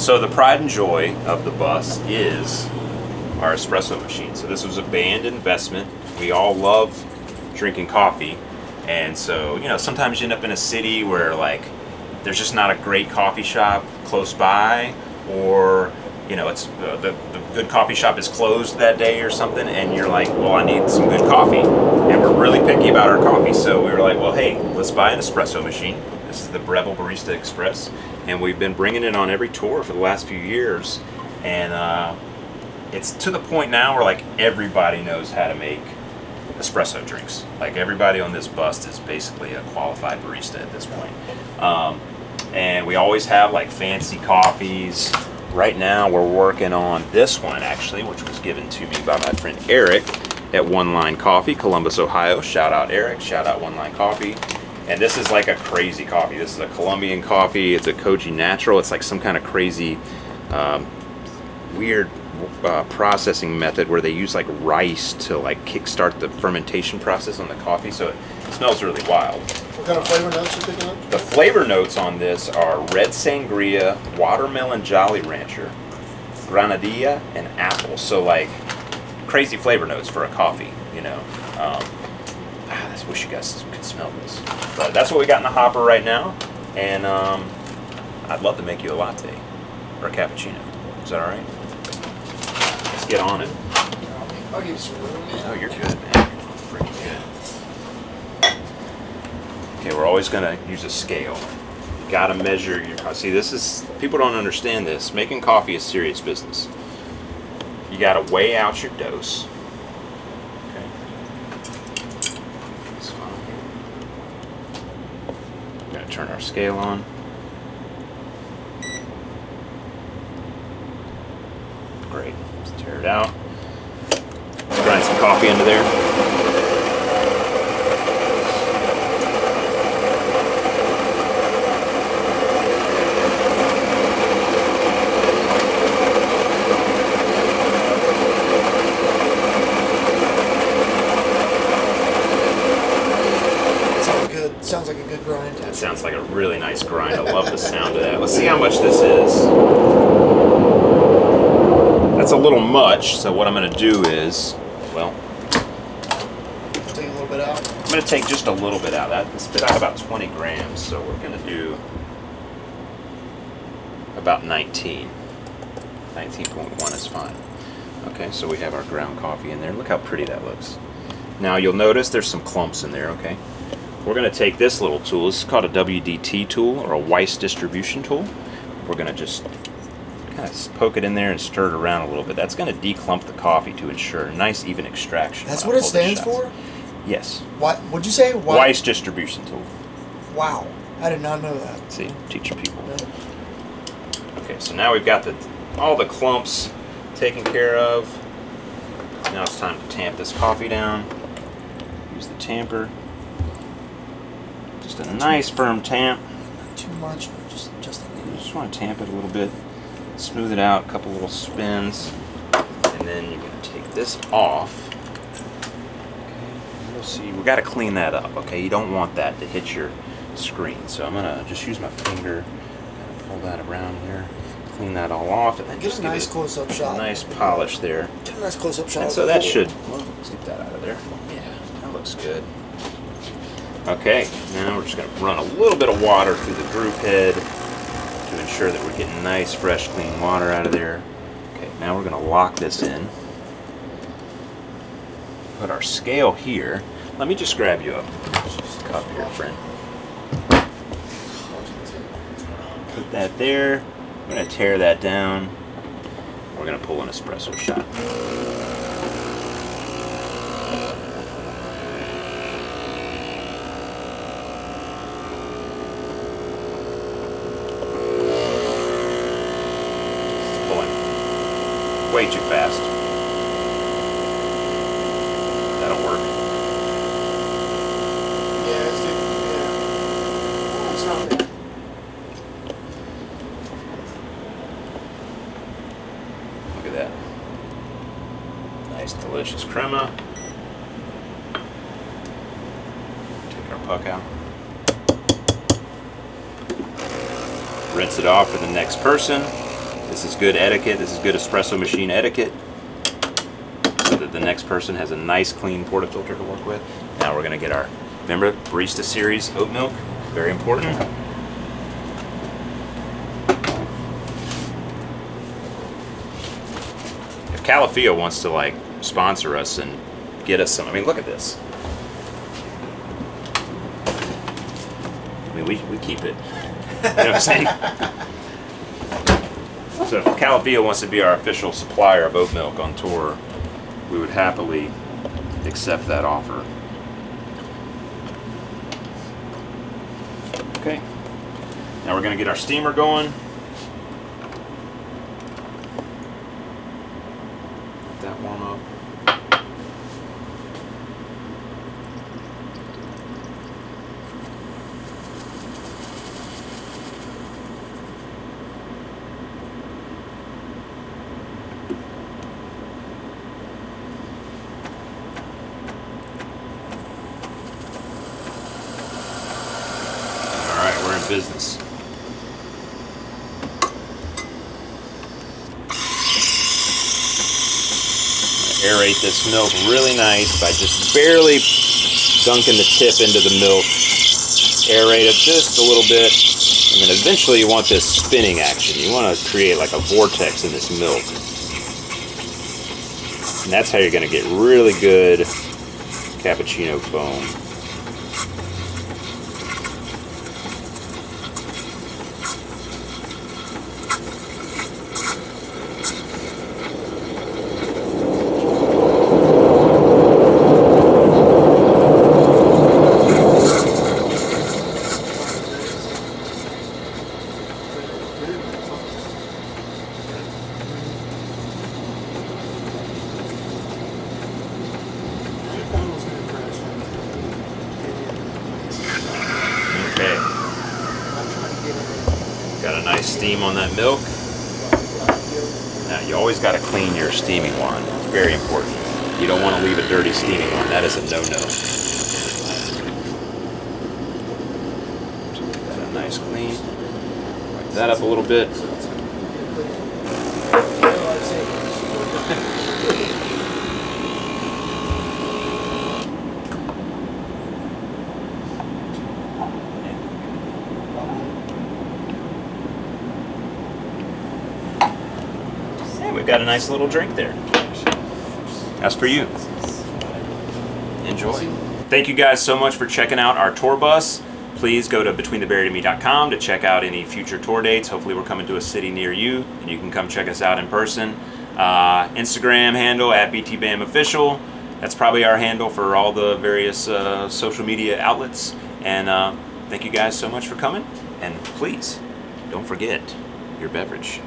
So the pride and joy of the bus is our espresso machine. So this was a band investment. We all love drinking coffee, and so, you know, sometimes you end up in a city where like there's just not a great coffee shop close by, or you know, it's the good coffee shop is closed that day or something, and you're like, well, I need some good coffee, and we're really picky about our coffee. So we were like, well, hey, let's buy an espresso machine. This is the Breville Barista Express, and we've been bringing it on every tour for the last few years, and it's to the point now where like everybody knows how to make espresso drinks. Like everybody on this bus is basically a qualified barista at this point. And we always have like fancy coffees. Right now we're working on this one actually, which was given to me by my friend Eric at One Line Coffee, Columbus, Ohio. Shout out Eric, shout out One Line Coffee. And this is like a crazy coffee. This is a Colombian coffee. It's a Koji Natural. It's like some kind of crazy, weird processing method where they use like rice to like kickstart the fermentation process on the coffee. So it smells really wild. What kind of flavor notes are you picking up? The flavor notes on this are red sangria, watermelon Jolly Rancher, granadilla, and apple. So like crazy flavor notes for a coffee, you know. I just wish you guys could smell this. But that's what we got in the hopper right now, and I'd love to make you a latte or a cappuccino. Is that all right? Let's get on it. I'll give you some room. Oh, you're good, man. You're freaking good. Okay, we're always gonna use a scale. You gotta measure your. See, this is, people don't understand this. Making coffee is serious business. You gotta weigh out your dose. Okay. That's fine. We're gonna turn our scale on. Great. Let's tear it out. Grind some coffee into there. Sounds like a good grind. That sounds like a really nice grind. I love the sound of that. Let's see how much this is. That's a little much, so what I'm going to do is, well, take a little bit out. I'm going to take just a little bit out. That spit out about 20 grams, so we're going to do about 19. 19.1 is fine. Okay, so we have our ground coffee in there. Look how pretty that looks. Now you'll notice there's some clumps in there, okay? We're going to take this little tool. This is called a WDT tool, or a Weiss distribution tool. We're going to just kind of poke it in there and stir it around a little bit. That's going to declump the coffee to ensure a nice even extraction. That's what it stands for? Yes. What? What'd you say? Weiss distribution tool. Wow. I did not know that. See? Teaching people. No. Okay, so now we've got all the clumps taken care of. Now it's time to tamp this coffee down. Use the tamper. Just a nice firm tamp. Not too much, but just a little. You just want to tamp it a little bit, smooth it out, a couple little spins, and then you're going to take this off. Okay, you'll see, we got to clean that up. Okay, you don't want that to hit your screen, so I'm going to just use my finger, kind of pull that around here, clean that all off, and then get just a nice close-up shot. A nice polish there. Get a nice close-up shot. And so that should. Well, let's get that out of there. Yeah, that looks good. Okay, now we're just going to run a little bit of water through the group head to ensure that we're getting nice, fresh, clean water out of there. Okay, now we're going to lock this in. Put our scale here. Let me just grab you a cup here, friend. Put that there. I'm going to tear that down. We're going to pull an espresso shot. Way too fast. That'll work. Yeah, it's not bad. Look at that. Nice, delicious crema. Take our puck out. Rinse it off for the next person. This is good etiquette. This is good espresso machine etiquette, so that the next person has a nice clean portafilter to work with. Now we're gonna get our, remember, Barista Series oat milk, very important. If Calafia wants to like sponsor us and get us some, I mean, look at this. I mean, we keep it. You know what I'm saying? So if Calafia wants to be our official supplier of oat milk on tour, we would happily accept that offer. Okay. Now we're going to get our steamer going. Let that warm up. Business. Aerate this milk really nice by just barely dunking the tip into the milk. Aerate it just a little bit, and then eventually you want this spinning action. You want to create like a vortex in this milk, and that's how you're going to get really good cappuccino foam. Got a nice steam on that milk. Now you always got to clean your steaming wand. It's very important. You don't want to leave a dirty steaming wand. That is a no-no. So get that a nice clean. Wipe that up a little bit. We've got a nice little drink there. That's for you. Enjoy. Thank you guys so much for checking out our tour bus. Please go to betweentheberryandme.com to check out any future tour dates. Hopefully we're coming to a city near you and you can come check us out in person. Instagram handle @BTBAMOfficial. That's probably our handle for all the various social media outlets. And thank you guys so much for coming. And please, don't forget your beverage.